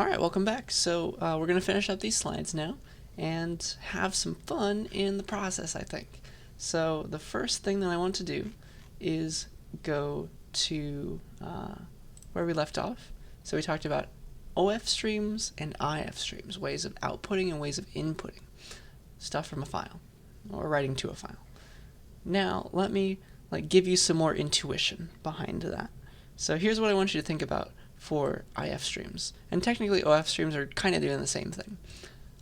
Alright, welcome back. So we're going to finish up these slides now and have some fun in the process, I think. So the first thing that I want to do is go to where we left off. So we talked about OF streams and IF streams, ways of outputting and ways of inputting stuff from a file or writing to a file. Now let me give you some more intuition behind that. So here's what I want you to think about for IF streams. And technically OF streams are kind of doing the same thing.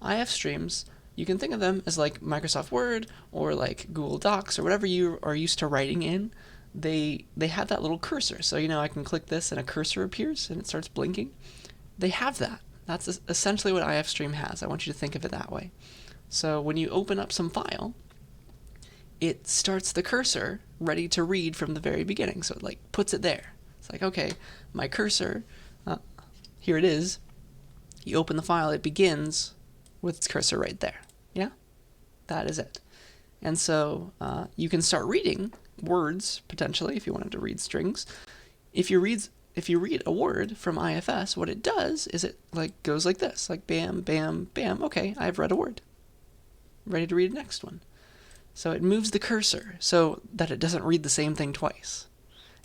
IF streams, you can think of them as like Microsoft Word or like Google Docs or whatever you are used to writing in. They have that little cursor. So I can click this and a cursor appears and it starts blinking. They have that. That's essentially what IF stream has. I want you to think of it that way. So when you open up some file, it starts the cursor ready to read from the very beginning. So it puts it there. It's like, okay, my cursor, here it is. You open the file, it begins with its cursor right there. Yeah? That is it. And so you can start reading words, potentially, if you wanted to read strings. If you read a word from IFS, what it does is it goes like this, like bam, bam, bam. Okay, I've read a word. Ready to read the next one. So it moves the cursor so that it doesn't read the same thing twice.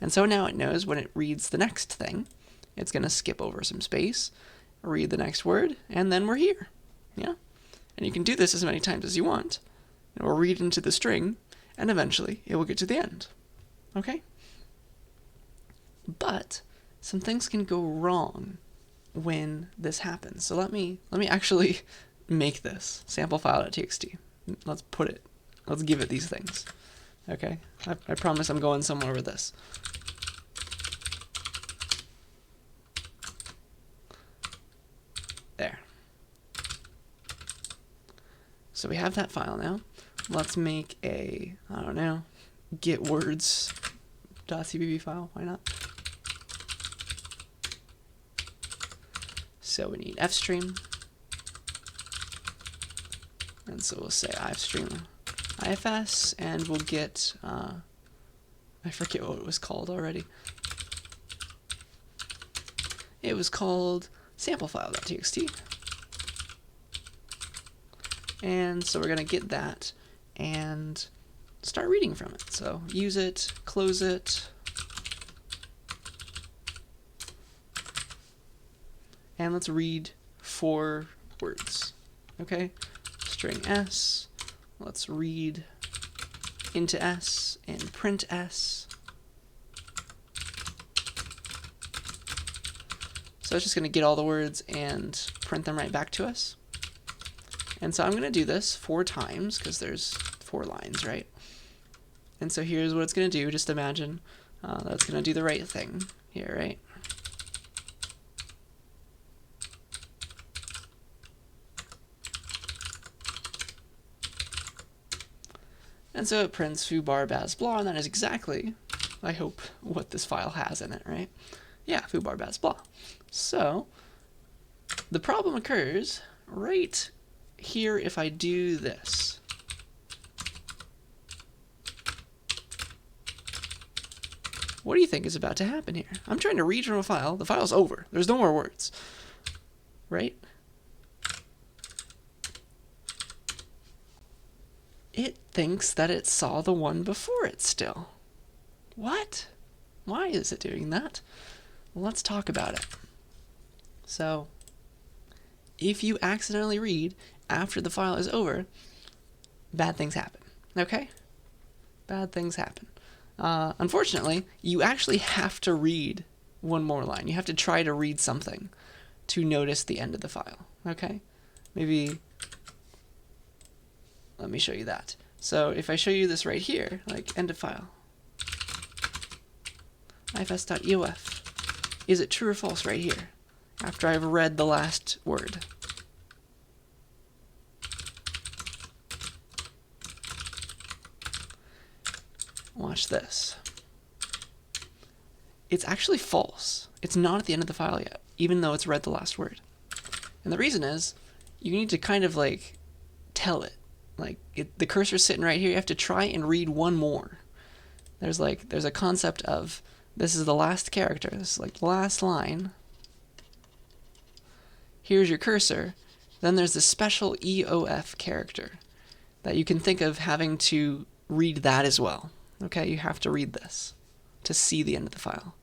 And so now it knows when it reads the next thing, it's going to skip over some space, read the next word, and then we're here. Yeah? And you can do this as many times as you want. It will read into the string, and eventually it will get to the end. Okay? But some things can go wrong when this happens. So let me actually make this sample file.txt. Let's give it these things. Okay? I promise I'm going somewhere with this. There. So we have that file now. Let's make a, I don't know, getwords.cpp file. Why not? So we need fstream. And so we'll say ifstream ifs, and we'll get, I forget what it was called already. It was called samplefile.txt. And so we're going to get that and start reading from it. So use it, close it, and let's read 4 words. Okay? String s. Let's read into s and print s. So it's just going to get all the words and print them right back to us. And so I'm going to do this 4 times because there's 4 lines, right? And so here's what it's going to do. Just imagine that it's going to do the right thing here, right? And so it prints foo bar baz blah, and that is exactly, I hope, what this file has in it, right? Yeah, foo bar baz blah. So the problem occurs right here if I do this. What do you think is about to happen here? I'm trying to read from a file. The file's over. There's no more words. Right? It thinks that it saw the one before it still. What? Why is it doing that? Well, let's talk about it. So, if you accidentally read after the file is over, bad things happen. Okay? Bad things happen. Unfortunately, you actually have to read one more line. You have to try to read something to notice the end of the file. Okay? Maybe let me show you that. So if I show you this right here, like end of file, ifs.eof, is it true or false right here after I've read the last word? Watch this. It's actually false. It's not at the end of the file yet, even though it's read the last word. And the reason is, you need to kind of tell it. The cursor's sitting right here, you have to try and read one more. There's a concept of, this is the last character, this is the last line. here's your cursor, then there's this special EOF character that you can think of having to read that as well. Okay, you have to read this to see the end of the file.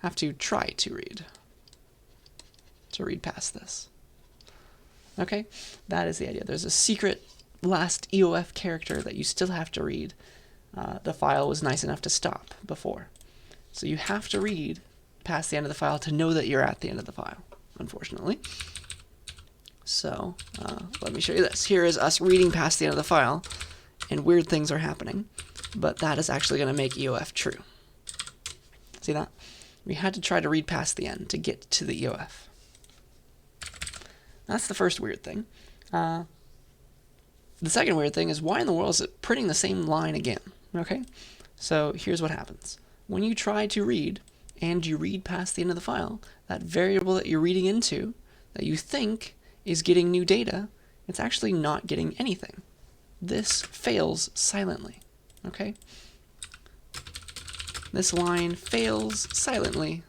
Have to try to read past this. Okay, that is the idea. There's a secret last EOF character that you still have to read. The file was nice enough to stop before. So you have to read past the end of the file to know that you're at the end of the file, unfortunately. So let me show you this. Here is us reading past the end of the file, and weird things are happening, but that is actually going to make EOF true. See that? We had to try to read past the end to get to the EOF. That's the first weird thing. The second weird thing is, why in the world is it printing the same line again? Okay, so here's what happens. When you try to read, and you read past the end of the file, that variable that you're reading into, that you think is getting new data, it's actually not getting anything. This fails silently, okay? This line fails silently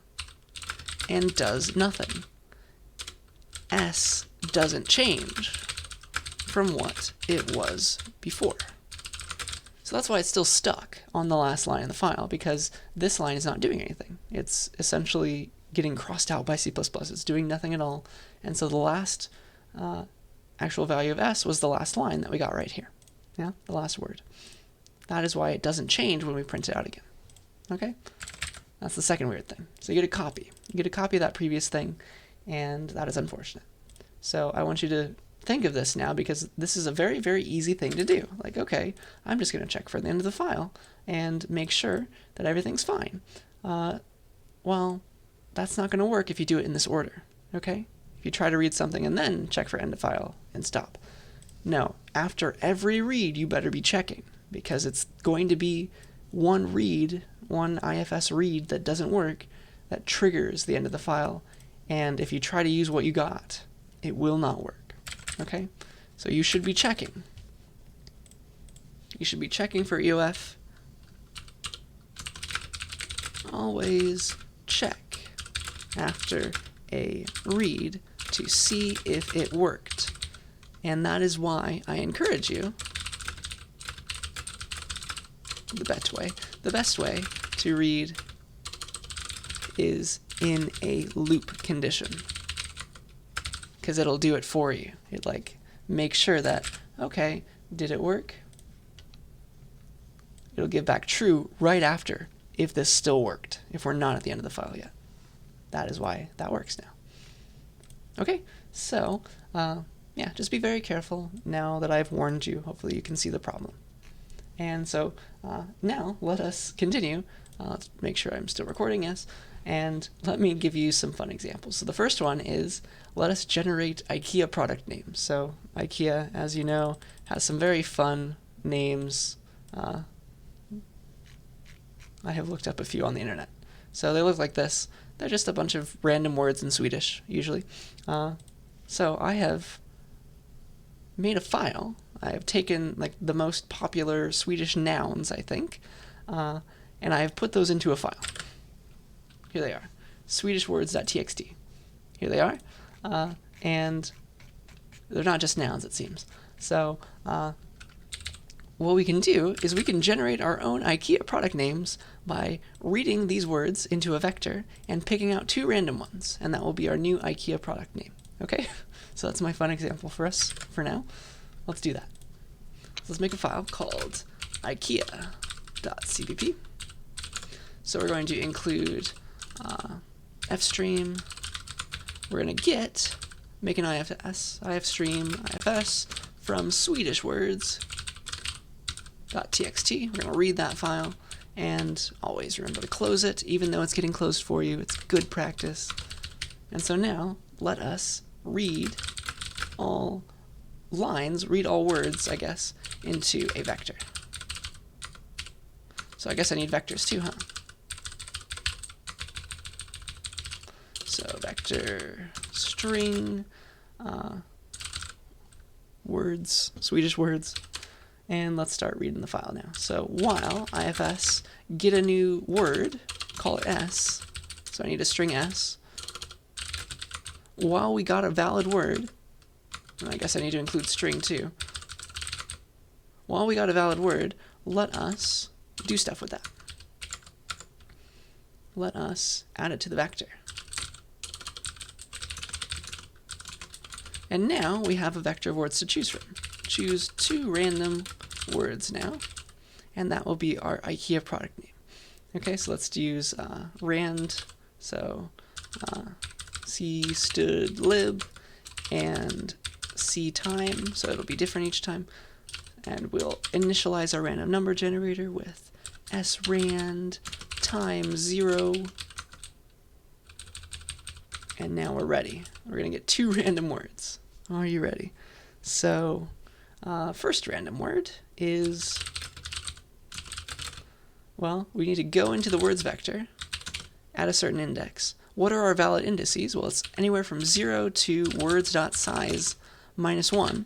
and does nothing. S doesn't change from what it was before. So that's why it's still stuck on the last line in the file, because this line is not doing anything. It's essentially getting crossed out by C++. It's doing nothing at all. And so the last actual value of S was the last line that we got right here. Yeah, the last word. That is why it doesn't change when we print it out again. Okay? That's the second weird thing. So you get a copy. You get a copy of that previous thing, and that is unfortunate. So I want you to think of this now, because this is a very, very easy thing to do. Like, okay, I'm just going to check for the end of the file and make sure that everything's fine. Well, that's not going to work if you do it in this order, okay? If you try to read something and then check for end of file and stop. No, after every read, you better be checking, because it's going to be one read, one IFS read that doesn't work, that triggers the end of the file. And if you try to use what you got, it will not work. Okay, so you should be checking. You should be checking for EOF. Always check after a read to see if it worked. And that is why I encourage you, the best way to read is in a loop condition, because it'll do it for you. It makes sure that, okay, did it work? It'll give back true right after if this still worked, if we're not at the end of the file yet. That is why that works now. Okay, so yeah, just be very careful now that I've warned you. Hopefully you can see the problem. And so now let us continue. Let's make sure I'm still recording, yes. And let me give you some fun examples. So the first one is, let us generate Ikea product names. So Ikea, as you know, has some very fun names. I have looked up a few on the internet. So they look like this. They're just a bunch of random words in Swedish, usually. So I have made a file. I have taken the most popular Swedish nouns, I think, and I have put those into a file. Here they are, swedishwords.txt. Here they are, and they're not just nouns, it seems. So what we can do is we can generate our own Ikea product names by reading these words into a vector and picking out two random ones, and that will be our new Ikea product name. Okay, so that's my fun example for us for now. Let's do that. So let's make a file called ikea.cpp. So we're going to include fstream. We're going to make an ifstream ifs from swedishwords.txt. We're going to read that file, and always remember to close it, even though it's getting closed for you. It's good practice. And so now let us read all lines, read all words, I guess, into a vector. So I guess I need vectors too, huh? So vector string words, Swedish words, and let's start reading the file now. So while ifs get a new word, call it S, so I need a string S. While we got a valid word, and I guess I need to include string too. While we got a valid word, let us do stuff with that. Let us add it to the vector. And now we have a vector of words to choose from. Choose 2 random words now, and that will be our Ikea product name. Okay, so let's use rand, so C stood lib, and C time, so it'll be different each time. And we'll initialize our random number generator with srand times 0. And now we're ready. We're going to get 2 random words. Are you ready? So, first random word is, well, we need to go into the words vector at a certain index. What are our valid indices? Well, it's anywhere from 0 to words.size -1,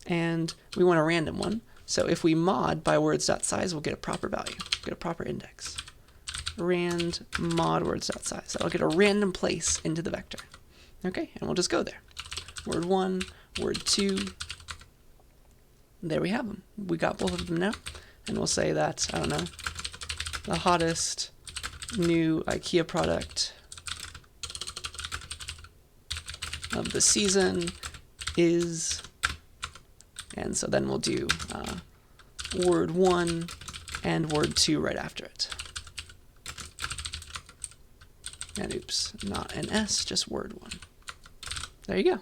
and we want a random one. So if we mod by words.size, we'll get a proper value, get a proper index. Rand mod words.size. That'll get a random place into the vector. Okay, and we'll just go there. Word 1, word 2. There we have them. We got both of them now. And we'll say that, I don't know, the hottest new Ikea product of the season is, and so then we'll do word 1 and word 2 right after it. And oops, not an S, just word 1. There you go.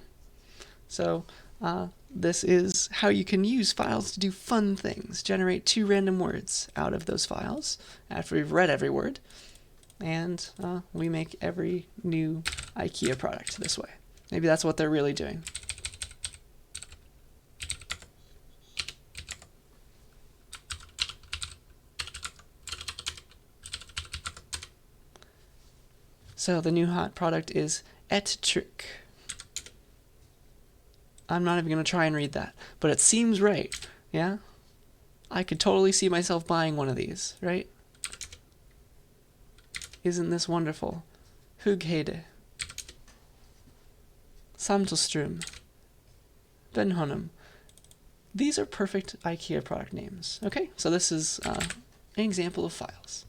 So this is how you can use files to do fun things. Generate 2 random words out of those files after we've read every word. And we make every new Ikea product this way. Maybe that's what they're really doing. So the new hot product is et trick. I'm not even going to try and read that, but it seems right, yeah? I could totally see myself buying one of these, right? Isn't this wonderful? Hughede. Samtelström. Benhonum. These are perfect Ikea product names. Okay, so this is an example of files.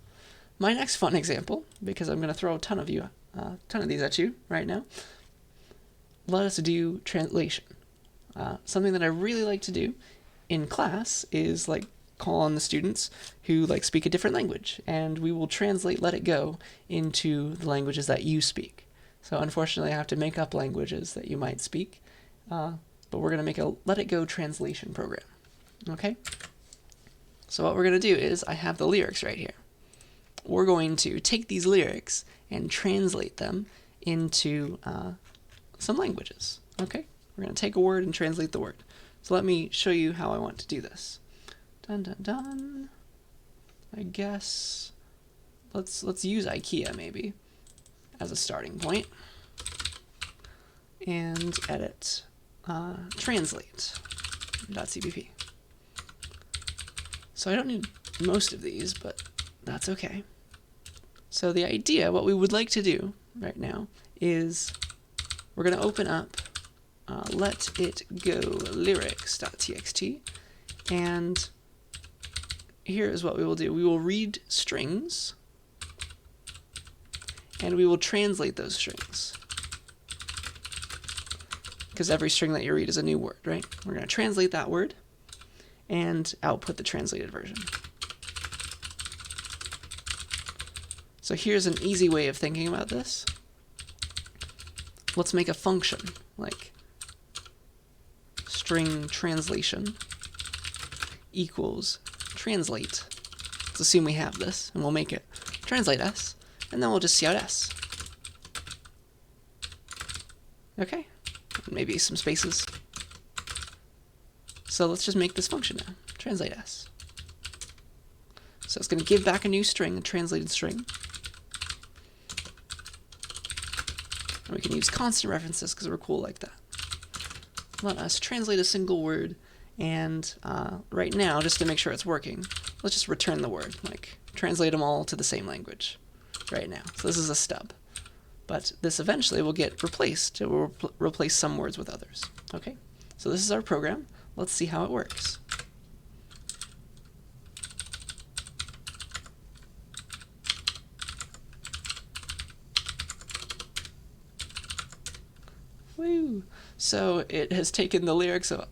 My next fun example, because I'm going to throw a ton of these at you right now, let us do translation. Something that I really like to do in class is like call on the students who like speak a different language, and we will translate let it go into the languages that you speak. So unfortunately I have to make up languages that you might speak, but we're going to make a let it go translation program. Okay? So what we're going to do is, I have the lyrics right here. We're going to take these lyrics and translate them into some languages. Okay? We're going to take a word and translate the word. So let me show you how I want to do this. Dun dun dun. I guess let's use Ikea maybe as a starting point. And edit translate.cpp. So I don't need most of these, but that's okay. So the idea, what we would like to do right now, is we're going to open up let it go lyrics.txt, and here is what we will do. We will read strings, and we will translate those strings, because every string that you read is a new word, right? We're going to translate that word and output the translated version. So here's an easy way of thinking about this. Let's make a function like string translation equals translate. Let's assume we have this, and we'll make it translate s, and then we'll just see out s. Okay, maybe some spaces. So let's just make this function now, translate s. So it's going to give back a new string, a translated string. And we can use constant references because we're cool like that. Let us translate a single word, and right now, just to make sure it's working, let's just return the word, like translate them all to the same language. right now. So this is a stub. But this eventually will get replaced. It will replace some words with others. Okay? So this is our program. Let's see how it works. Woo! So it has taken the lyrics of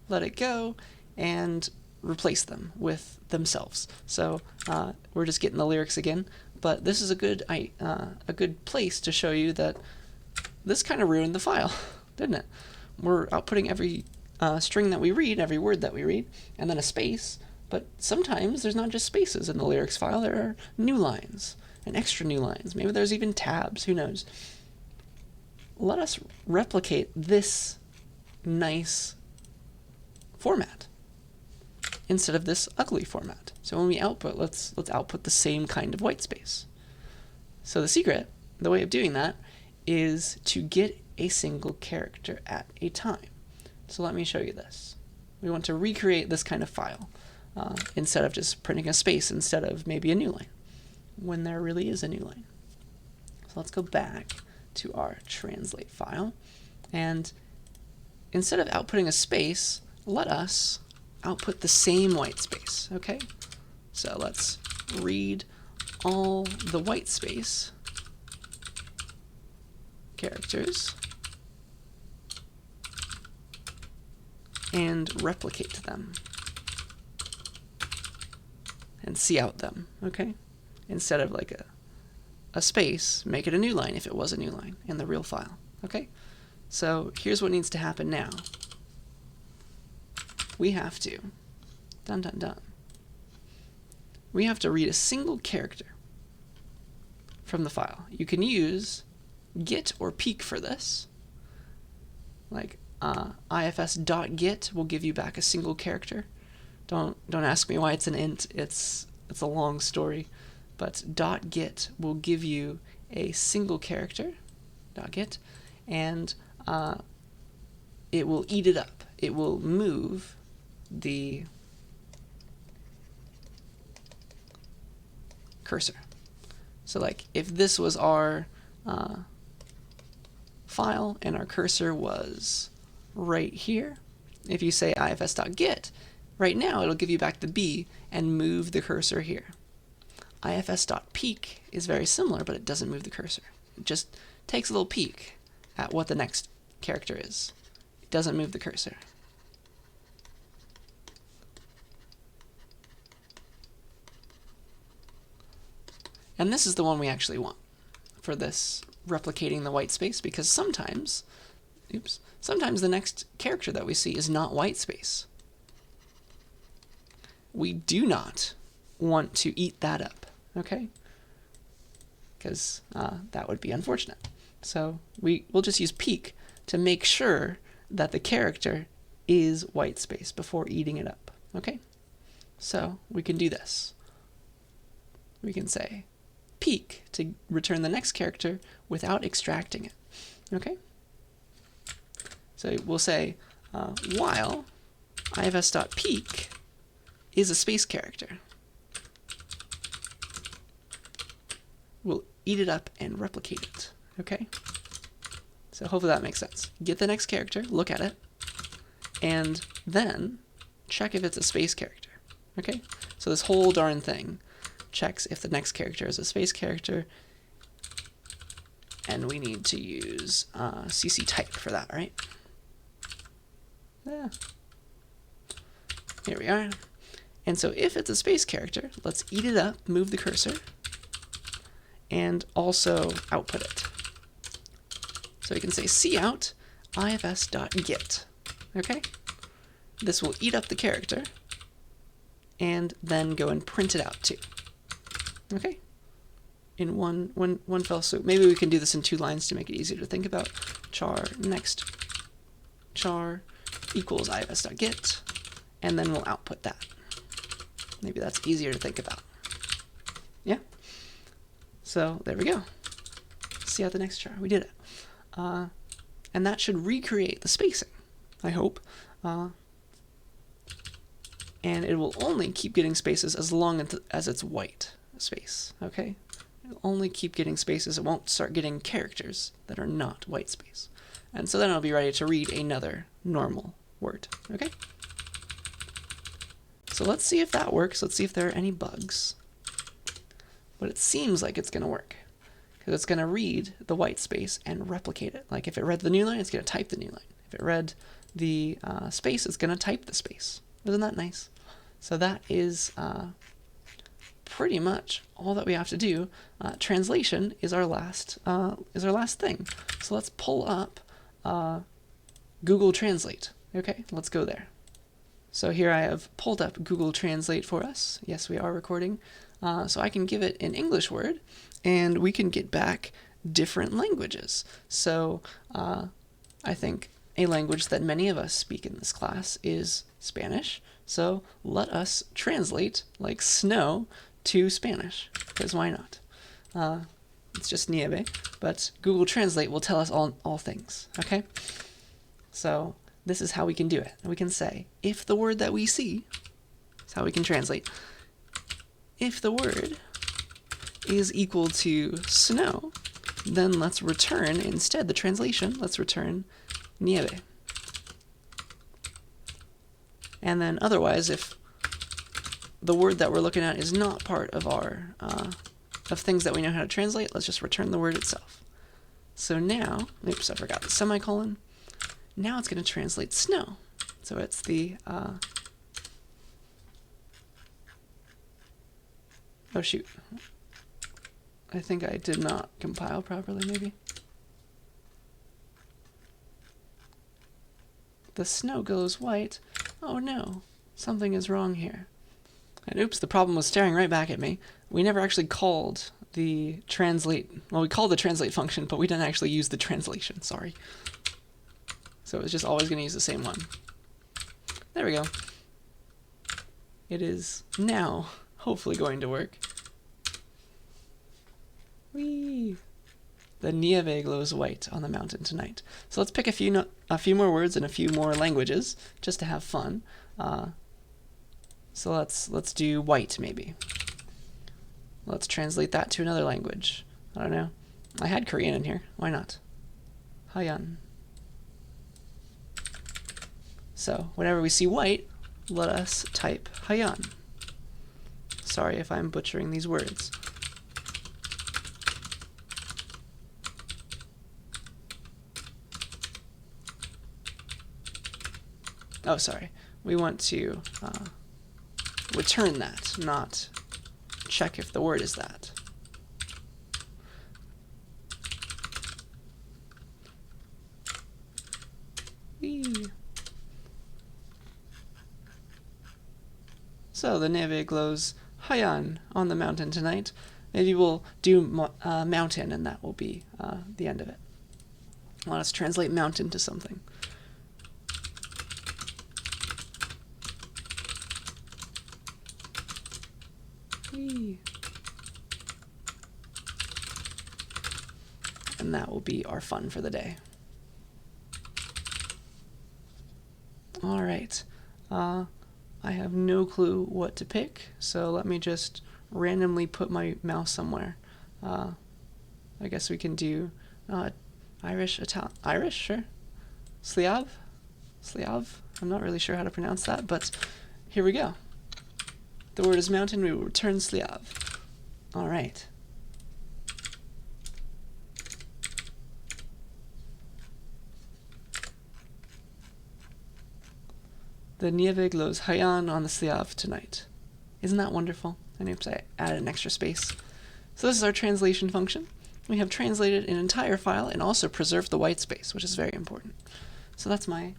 Let It Go and replaced them with themselves. So we're just getting the lyrics again. But this is a good place to show you that this kind of ruined the file, didn't it? We're outputting every string that we read, every word that we read, and then a space. But sometimes there's not just spaces in the lyrics file. There are new lines and extra new lines. Maybe there's even tabs. Who knows? Let us replicate this nice format instead of this ugly format. So when we output, let's output the same kind of white space. So the secret, the way of doing that, is to get a single character at a time. So let me show you this. We want to recreate this kind of file instead of just printing a space instead of maybe a new line, when there really is a new line. So let's go back to our translate file, and instead of outputting a space, let us output the same white space. Okay, so let's read all the white space characters and replicate them and see out them. Okay, instead of like a space, make it a new line if it was a new line in the real file. Okay, so here's what needs to happen now. We have to, we have to read a single character from the file. You can use get or peek for this. Like ifs.get will give you back a single character. Don't ask me why it's an int. It's a long story. But .get will give you a single character, .get, and it will eat it up. It will move the cursor. So like if this was our file and our cursor was right here, if you say ifs.get, right now it'll give you back the B and move the cursor here. ifs.peek is very similar, but it doesn't move the cursor. It just takes a little peek at what the next character is. It doesn't move the cursor. And this is the one we actually want for this replicating the white space, because sometimes the next character that we see is not white space. We do not want to eat that up, okay? Because that would be unfortunate. So we'll just use peek to make sure that the character is white space before eating it up, okay? So we can do this. We can say peek to return the next character without extracting it, okay? So we'll say while ifs.peek is a space character, we'll eat it up and replicate it, okay? So hopefully that makes sense. Get the next character, look at it, and then check if it's a space character, okay? So this whole darn thing checks if the next character is a space character, and we need to use CC type for that, right? Yeah. Here we are. And so if it's a space character, let's eat it up, move the cursor, and also output it. So you can say cout ifs.get, okay? This will eat up the character and then go and print it out too, okay? In one fell swoop. Maybe we can do this in 2 lines to make it easier to think about. Char next char equals ifs.get, and then we'll output that. Maybe that's easier to think about. Yeah? So there we go. See out the next char. We did it. And that should recreate the spacing, I hope. And it will only keep getting spaces as long as it's white space, okay? It'll only keep getting spaces. It won't start getting characters that are not white space. And so then it'll be ready to read another normal word. Okay? So let's see if that works. Let's see if there are any bugs. But it seems like it's going to work, because it's going to read the white space and replicate it. Like if it read the new line, it's going to type the new line. If it read the space, it's going to type the space. Isn't that nice? So that is pretty much all that we have to do. Translation is our last thing. So let's pull up Google Translate. Okay, let's go there. So here I have pulled up Google Translate for us. Yes, we are recording. So I can give it an English word, and we can get back different languages. So I think a language that many of us speak in this class is Spanish. So let us translate like snow to Spanish, because why not? It's just nieve, but Google Translate will tell us all things, okay? So this is how we can do it. We can say, if the word that we see, that's how we can translate, if the word is equal to snow, then let's return, instead the translation, let's return nieve. And then otherwise, if the word that we're looking at is not part of our of things that we know how to translate, let's just return the word itself. So now, oops, I forgot the semicolon. Now it's going to translate snow. So it's the oh shoot, I think I did not compile properly, maybe. The snow glows white. Oh no, something is wrong here. And oops, the problem was staring right back at me. We never actually called the translate, well, we called the translate function, but we didn't actually use the translation, sorry. So it's just always going to use the same one. There we go. It is now hopefully going to work. Whee! The nieve glows white on the mountain tonight. So let's pick a few more words and a few more languages just to have fun. So let's do white maybe. Let's translate that to another language. I don't know. I had Korean in here. Why not? Hayan. So whenever we see white, let us type Hayan. Sorry if I'm butchering these words. Oh, sorry. We want to return that, not check if the word is that. Whee! So the nieve glows hayan on the mountain tonight. Maybe we'll do mountain, and that will be the end of it. Let us translate mountain to something. Whee! And that will be our fun for the day. All right. I have no clue what to pick, so let me just randomly put my mouse somewhere. I guess we can do Irish, Irish, sure. Sliav? I'm not really sure how to pronounce that, but here we go. The word is mountain, we will return Sliav. All right. The nieve glows hayan on the Sliav tonight. Isn't that wonderful? And oops, I added an extra space. So this is our translation function. We have translated an entire file and also preserved the white space, which is very important. So that's my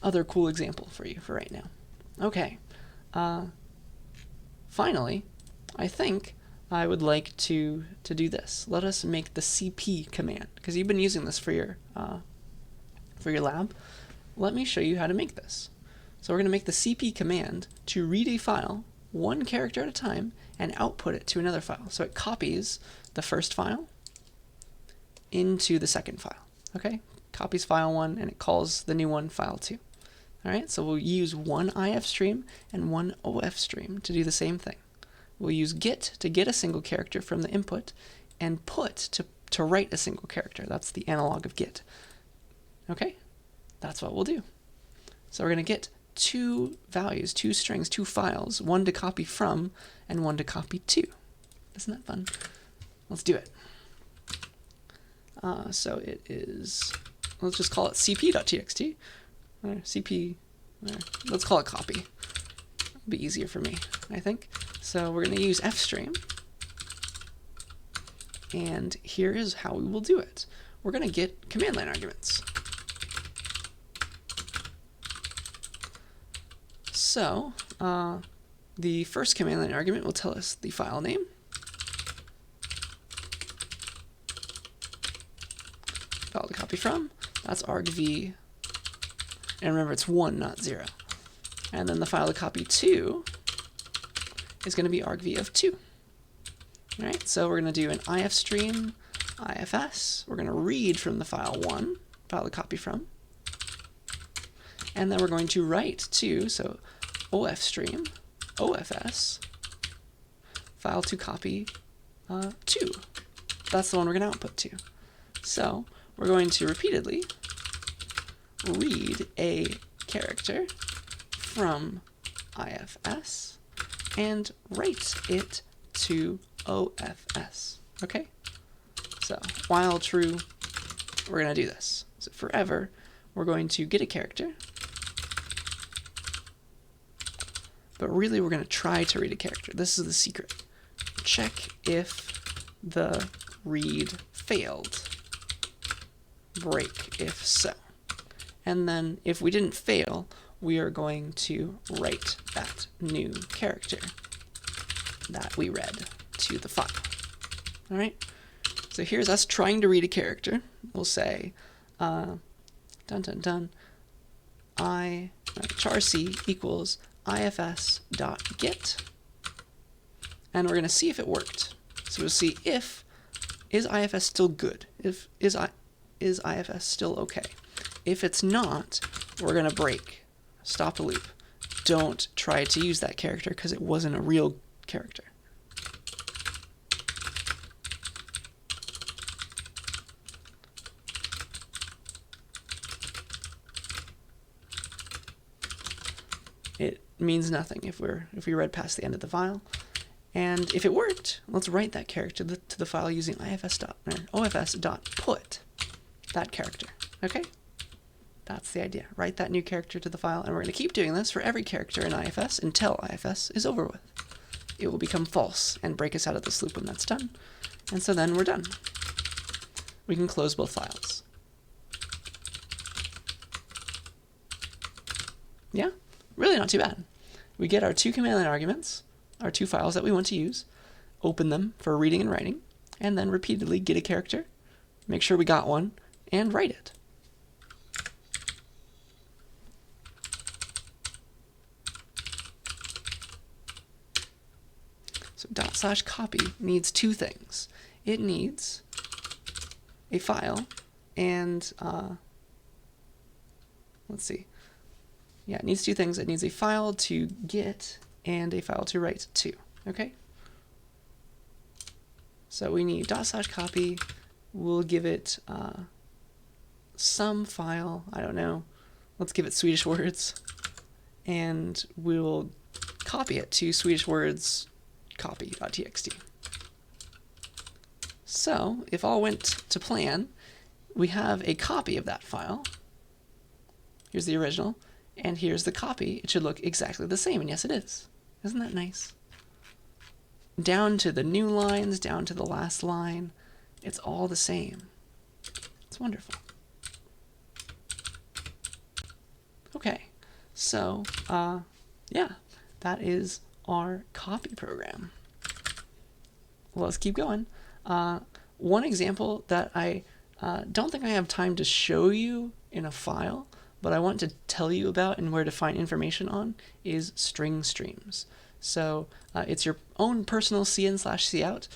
other cool example for you for right now. Okay. Finally, I think I would like to do this. Let us make the cp command, because you've been using this for your lab. Let me show you how to make this. So we're going to make the cp command to read a file one character at a time and output it to another file. So it copies the first file into the second file. Okay? Copies file 1 and it calls the new one file 2. All right? So we'll use one IF stream and one OF stream to do the same thing. We'll use get to get a single character from the input, and put to write a single character. That's the analog of get. Okay, that's what we'll do. So we're going to get two values, two strings, two files, one to copy from and one to copy to. Isn't that fun? Let's do it. So it is, let's just call it cp.txt. CP, let's call it copy. It'll be easier for me, I think. So we're going to use fstream. And here is how we will do it. We're going to get command line arguments. So the first command line argument will tell us the file name. File to copy from, that's argv, and remember it's 1, not 0. And then the file to copy to is going to be argv of 2. All right, so we're going to do an ifstream, ifs. We're going to read from the file 1, file to copy from. And then we're going to write to, so ofstream, ofs, file to copy 2. That's the one we're going to output to. So we're going to repeatedly read a character from ifs and write it to ofs. Okay? So while true, we're going to do this. So forever, we're going to get a character, but really we're going to try to read a character. This is the secret. Check if the read failed. Break if so. And then if we didn't fail, we are going to write that new character that we read to the file. All right? So here's us trying to read a character. We'll say charc equals ifs.get, and we're going to see if it worked. So we'll see if, is ifs still good? If is ifs still okay? If it's not, we're going to break, stop the loop. Don't try to use that character because it wasn't a real character. It means nothing if we read past the end of the file. And if it worked, let's write that character to the file using ofs.put that character. Okay? That's the idea. Write that new character to the file, and we're going to keep doing this for every character in ifs until ifs is over with. It will become false and break us out of this loop when that's done. And so then we're done. We can close both files. Yeah? Really not too bad. We get our two command line arguments, our two files that we want to use, open them for reading and writing, and then repeatedly get a character, make sure we got one, and write it. So /copy needs two things. It needs a file and, let's see. Yeah, it needs two things. It needs a file to get and a file to write to. Okay? So we need /copy. We'll give it some file. I don't know. Let's give it Swedish words. And we'll copy it to Swedish words copy.txt. So if all went to plan, we have a copy of that file. Here's the original. And here's the copy. It should look exactly the same, and yes, it is. Isn't that nice? Down to the new lines, down to the last line, it's all the same. It's wonderful. Okay, so, yeah, that is our copy program. Let's keep going. One example that I don't think I have time to show you in a file, but I want to tell you about and where to find information on is string streams. So it's your own personal cin/cout.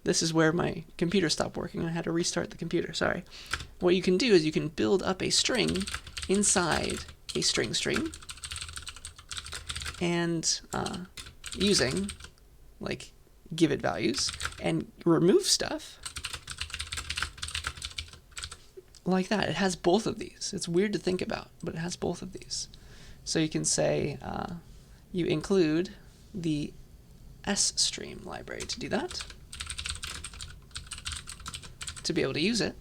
This is where my computer stopped working. I had to restart the computer, sorry. What you can do is you can build up a string inside a string stream, and using like give it values, and remove stuff like that. It has both of these. It's weird to think about, but it has both of these. So you can say you include the S-stream library to do that, to be able to use it.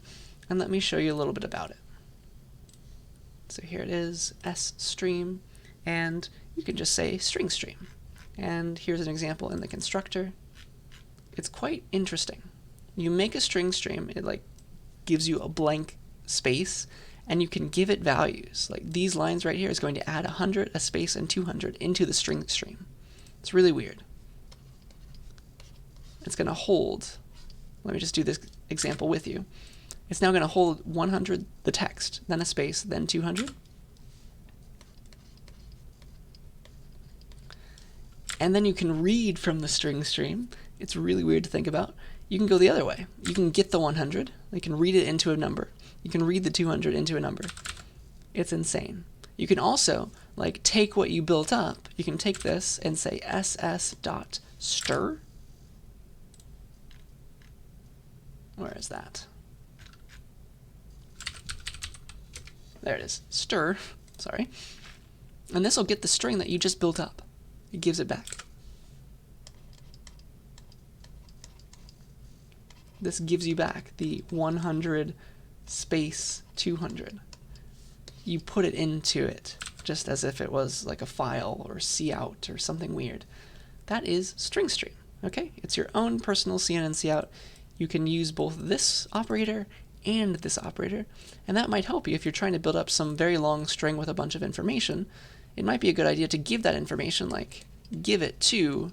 And let me show you a little bit about it. So here it is, S-stream, and you can just say string stream. And here's an example in the constructor. It's quite interesting. You make a string stream, it like gives you a blank space, and you can give it values. Like these lines right here is going to add 100, a space, and 200 into the string stream. It's really weird. It's going to hold, let me just do this example with you. It's now going to hold 100, the text, then a space, then 200. And then you can read from the string stream. It's really weird to think about. You can go the other way. You can get the 100. You can read it into a number. You can read the 200 into a number. It's insane. You can also like take what you built up. You can take this and say ss.stir. Where is that? There it is. Stir. Sorry. And this will get the string that you just built up. It gives it back. This gives you back the 100 space 200. You put it into it just as if it was like a file or cout or something weird. That is string stream. Okay? It's your own personal cin and cout. You can use both this operator and this operator, and that might help you if you're trying to build up some very long string with a bunch of information. It might be a good idea to give that information, like give it to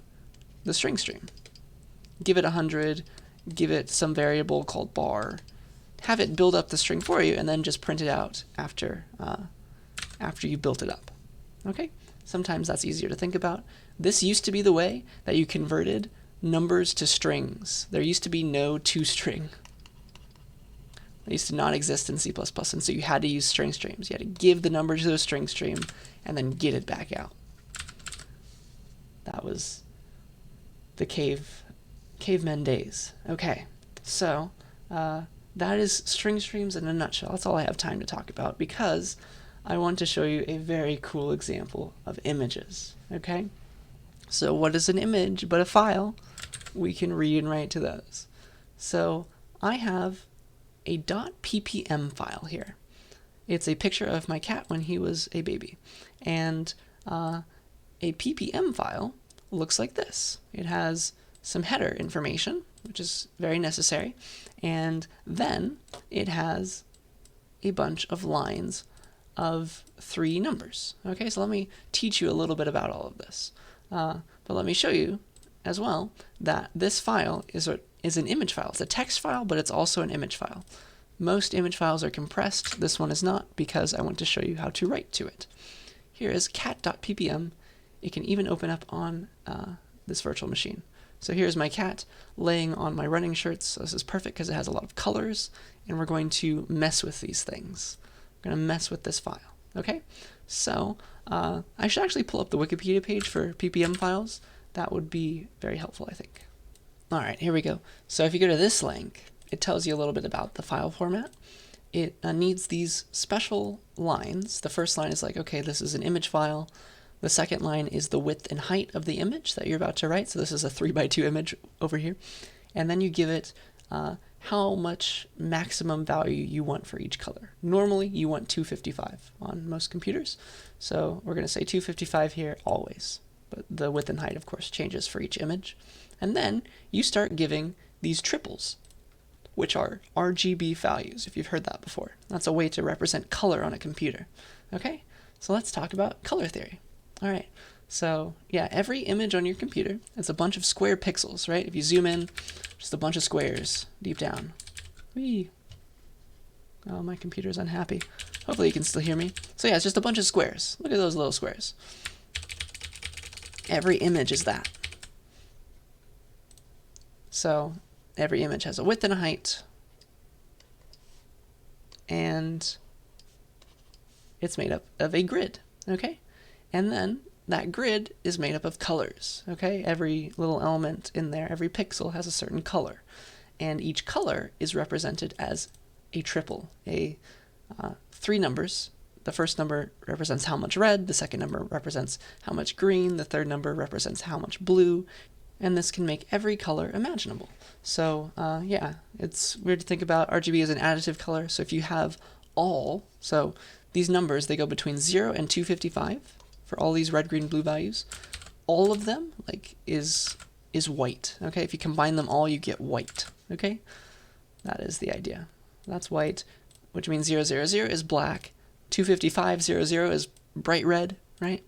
the string stream. Give it 100, give it some variable called bar, have it build up the string for you, and then just print it out after you built it up. Okay? Sometimes that's easier to think about. This used to be the way that you converted numbers to strings. There used to be no toString. It used to not exist in C++, and so you had to use string streams. You had to give the number to the string stream and then get it back out. That was the cavemen days. Okay, so that is string streams in a nutshell. That's all I have time to talk about because I want to show you a very cool example of images. Okay, so what is an image but a file? We can read and write to those. So I have a .ppm file here. It's a picture of my cat when he was a baby. And a ppm file looks like this. It has some header information, which is very necessary, and then it has a bunch of lines of 3 numbers. Okay, so let me teach you a little bit about all of this. But let me show you as well that this file is an image file. It's a text file, but it's also an image file. Most image files are compressed. This one is not because I want to show you how to write to it. Here is cat.ppm. It can even open up on this virtual machine. So here's my cat laying on my running shirts. So this is perfect because it has a lot of colors, and we're going to mess with these things. We're going to mess with this file. Okay? So I should actually pull up the Wikipedia page for ppm files. That would be very helpful, I think. All right, here we go. So if you go to this link, it tells you a little bit about the file format. It needs these special lines. The first line is like, okay, this is an image file. The second line is the width and height of the image that you're about to write. So this is a 3x2 image over here. And then you give it how much maximum value you want for each color. Normally, you want 255 on most computers. So we're going to say 255 here always. But the width and height, of course, changes for each image. And then you start giving these triples, which are RGB values, if you've heard that before. That's a way to represent color on a computer. Okay, so let's talk about color theory. All right, so yeah, every image on your computer is a bunch of square pixels, right? If you zoom in, just a bunch of squares deep down. Whee! Oh, my computer's unhappy. Hopefully you can still hear me. So yeah, it's just a bunch of squares. Look at those little squares. Every image is that. So every image has a width and a height, and it's made up of a grid, okay? And then that grid is made up of colors, okay? Every little element in there, every pixel has a certain color. And each color is represented as a triple, three numbers. The first number represents how much red, the second number represents how much green, the third number represents how much blue, and this can make every color imaginable. So yeah, it's weird to think about RGB as an additive color. So if you have all, so these numbers, they go between 0 and 255 for all these red, green, blue values. All of them is white, okay? If you combine them all, you get white, okay? That is the idea. That's white, which means 000 is black, 25500 is bright red, right?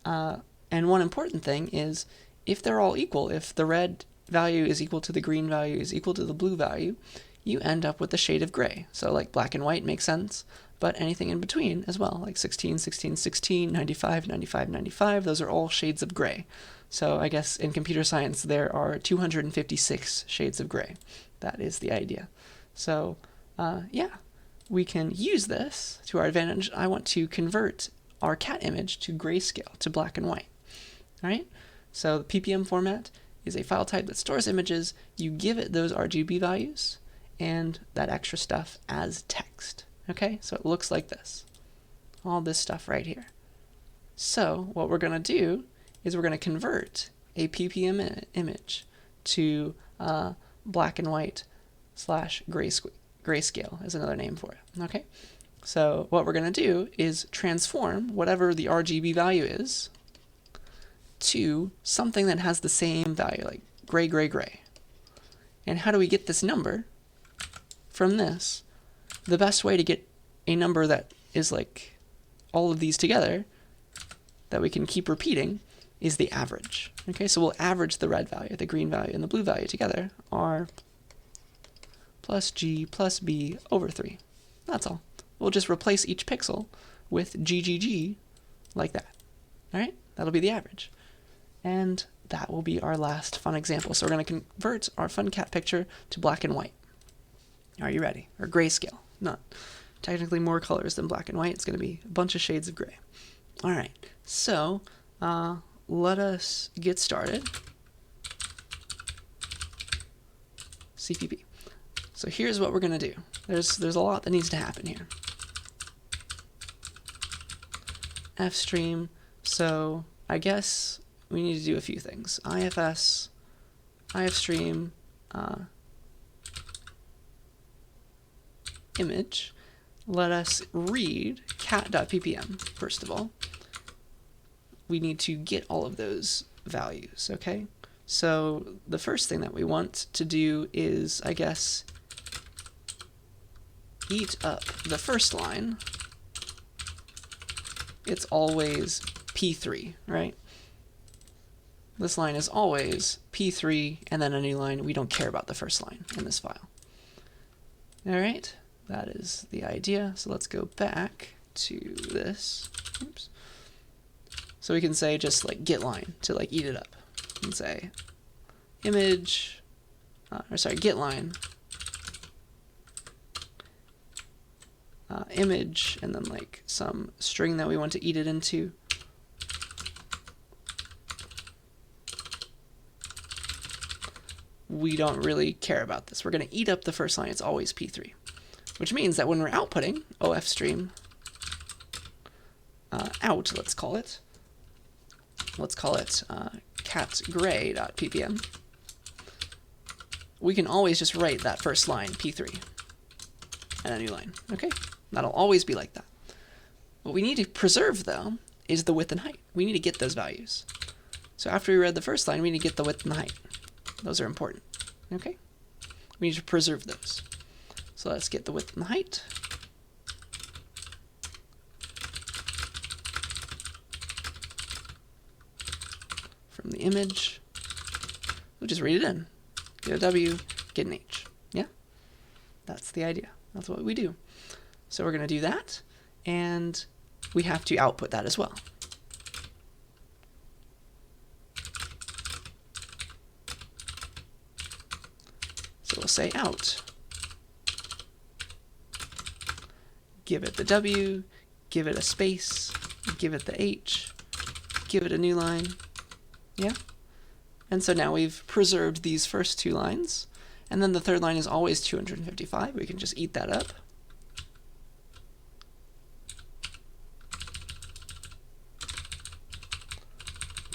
And one important thing is, if they're all equal, if the red value is equal to the green value is equal to the blue value, you end up with the shade of gray. So like black and white makes sense, but anything in between as well, like 16, 16, 16, 95, 95, 95, those are all shades of gray. So I guess in computer science there are 256 shades of gray. That is the idea. So yeah, we can use this to our advantage. I want to convert our cat image to grayscale, to black and white. All right? So the Ppm format is a file type that stores images. You give it those RGB values and that extra stuff as text. Okay? So it looks like this. All this stuff right here. So what we're going to do is we're going to convert a Ppm image to black and white / grayscale is another name for it. Okay? So what we're going to do is transform whatever the RGB value is to something that has the same value, like gray, gray, gray. And how do we get this number from this? The best way to get a number that is like all of these together that we can keep repeating is the average. Okay, so we'll average the red value, the green value, and the blue value together, R plus G plus B over 3. That's all. We'll just replace each pixel with GGG like that. All right, that'll be the average. And that will be our last fun example. So we're going to convert our fun cat picture to black and white. Are you ready? Or grayscale. Not technically more colors than black and white. It's going to be a bunch of shades of gray. All right. So let us get started. CPP. So here's what we're going to do. There's a lot that needs to happen here. Fstream. So I guess we need to do a few things. IFS, ifstream, image. Let us read cat.ppm, first of all. We need to get all of those values, okay? So the first thing that we want to do is, I guess, eat up the first line. It's always P3, right? This line is always P3 and then a new line. We don't care about the first line in this file. All right, that is the idea. So let's go back to this. Oops. So we can say just like get line to like eat it up. And say image, get line, image, and then like some string that we want to eat it into. We don't really care about this. We're going to eat up the first line. It's always P3, which means that when we're outputting ofstream out, let's call it catgray.ppm, we can always just write that first line P3 and a new line. Okay, that'll always be like that. What we need to preserve though is the width and height. We need to get those values. So after we read the first line, we need to get the width and the height. Those are important, okay? We need to preserve those. So let's get the width and the height. From the image. We'll just read it in. Get a W, get an H. Yeah? That's the idea. That's what we do. So we're going to do that, and we have to output that as well. So we'll say out, give it the W, give it a space, give it the H, give it a new line. Yeah? And so now we've preserved these first two lines. And then the third line is always 255. We can just eat that up.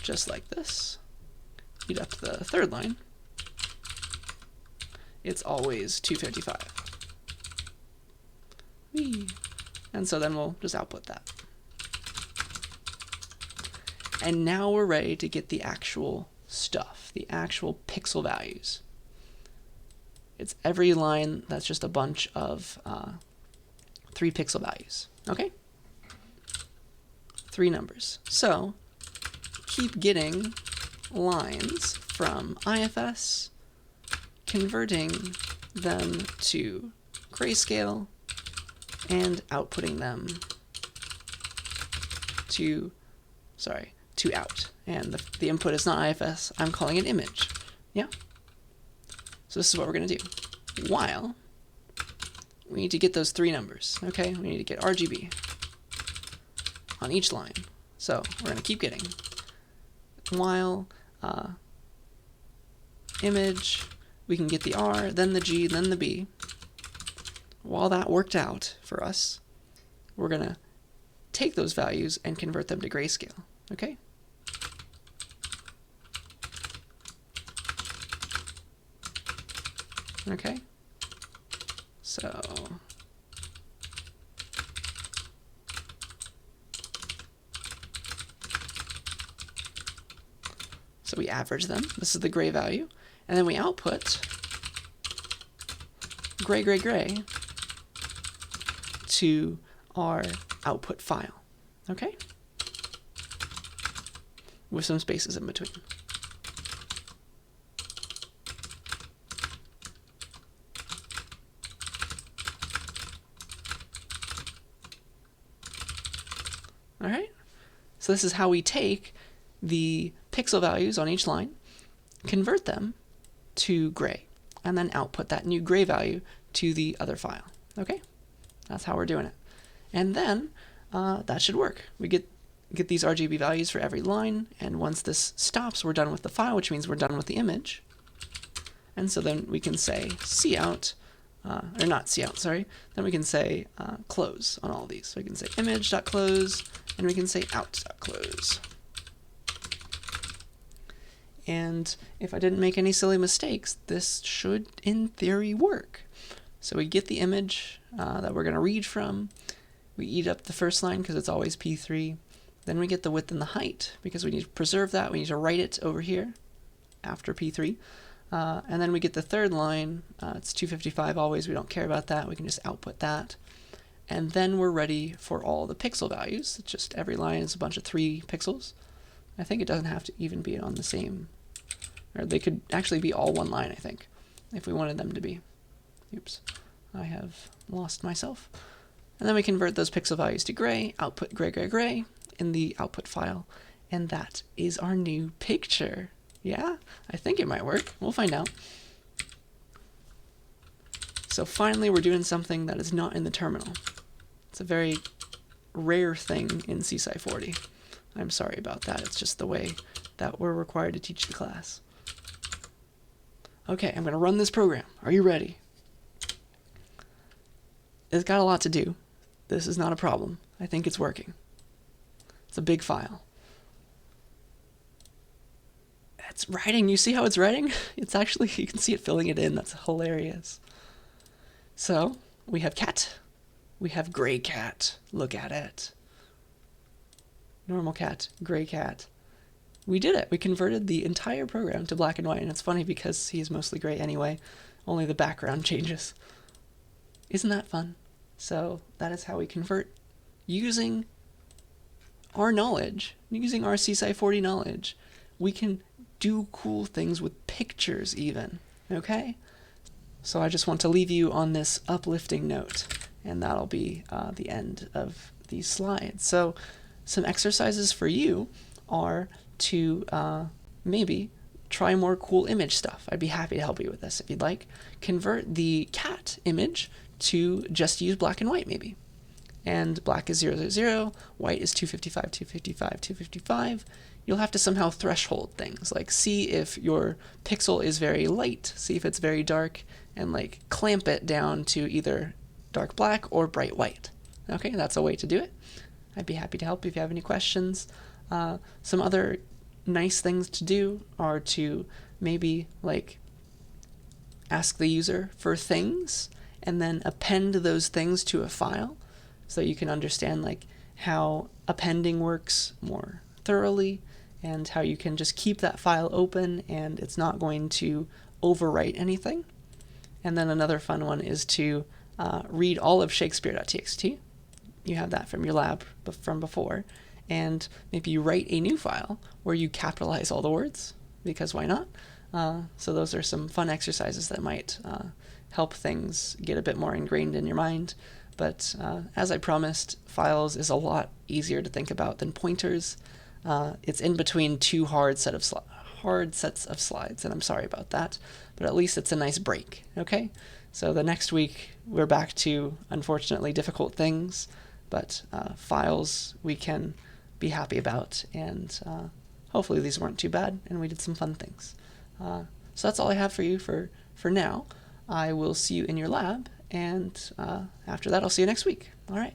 Just like this. Eat up the third line. It's always 255. Whee. And so then we'll just output that. And now we're ready to get the actual stuff, the actual pixel values. It's every line that's just a bunch of 3 pixel values. Okay? 3 numbers. So keep getting lines from IFS, converting them to grayscale, and outputting them to out. And the input is not IFS. I'm calling it image. Yeah? So this is what we're going to do. While we need to get those 3 numbers. Okay? We need to get RGB on each line. So we're going to keep getting while image, we can get the R, then the G, then the B. While that worked out for us, we're going to take those values and convert them to grayscale. Okay? Okay? So we average them. This is the gray value. And then we output gray, gray, gray to our output file. Okay? With some spaces in between. All right? So this is how we take the pixel values on each line, convert them to gray, and then output that new gray value to the other file. Okay? That's how we're doing it. And then that should work. We get these RGB values for every line, and once this stops, we're done with the file, which means we're done with the image. And so then we can say cout, or not cout, sorry. Then we can say close on all of these. So we can say image.close, and we can say out.close. And if I didn't make any silly mistakes, this should, in theory, work. So we get the image that we're going to read from. We eat up the first line because it's always P3. Then we get the width and the height because we need to preserve that. We need to write it over here after P3. And then we get the third line. It's 255 always. We don't care about that. We can just output that. And then we're ready for all the pixel values. It's just every line is a bunch of 3 pixels. I think it doesn't have to even be on the same, or they could actually be all one line, I think, if we wanted them to be. Oops, I have lost myself. And then we convert those pixel values to gray, output gray, gray, gray in the output file, and that is our new picture. Yeah, I think it might work. We'll find out. So finally, we're doing something that is not in the terminal. It's a very rare thing in CSCI 40. I'm sorry about that. It's just the way that we're required to teach the class. Okay, I'm going to run this program. Are you ready? It's got a lot to do. This is not a problem. I think it's working. It's a big file. It's writing. You see how it's writing? It's actually, you can see it filling it in. That's hilarious. So, we have cat. We have gray cat. Look at it. Normal cat, gray cat. We did it. We converted the entire program to black and white, and it's funny because he is mostly gray anyway. Only the background changes. Isn't that fun? So that is how we convert using our knowledge, using our CSCI 40 knowledge. We can do cool things with pictures even, okay? So I just want to leave you on this uplifting note, and that'll be the end of these slides. So some exercises for you are to maybe try more cool image stuff. I'd be happy to help you with this if you'd like. Convert the cat image to just use black and white maybe. and black is 0, 0, 0, white is 255, 255, 255, you'll have to somehow threshold things, like see if your pixel is very light, see if it's very dark, and like clamp it down to either dark black or bright white. Okay, that's a way to do it. I'd be happy to help if you have any questions. Some other nice things to do are to maybe like ask the user for things and then append those things to a file so you can understand like how appending works more thoroughly and how you can just keep that file open and it's not going to overwrite anything. And then another fun one is to read all of Shakespeare.txt. You have that from your lab from before. And maybe you write a new file where you capitalize all the words, because why not? So those are some fun exercises that might help things get a bit more ingrained in your mind. But as I promised, files is a lot easier to think about than pointers. It's in between two hard sets of slides, and I'm sorry about that, but at least it's a nice break, okay? So the next week, we're back to, unfortunately, difficult things, but files we can be happy about, and hopefully these weren't too bad, and we did some fun things. So that's all I have for you for now. I will see you in your lab, and after that, I'll see you next week. All right.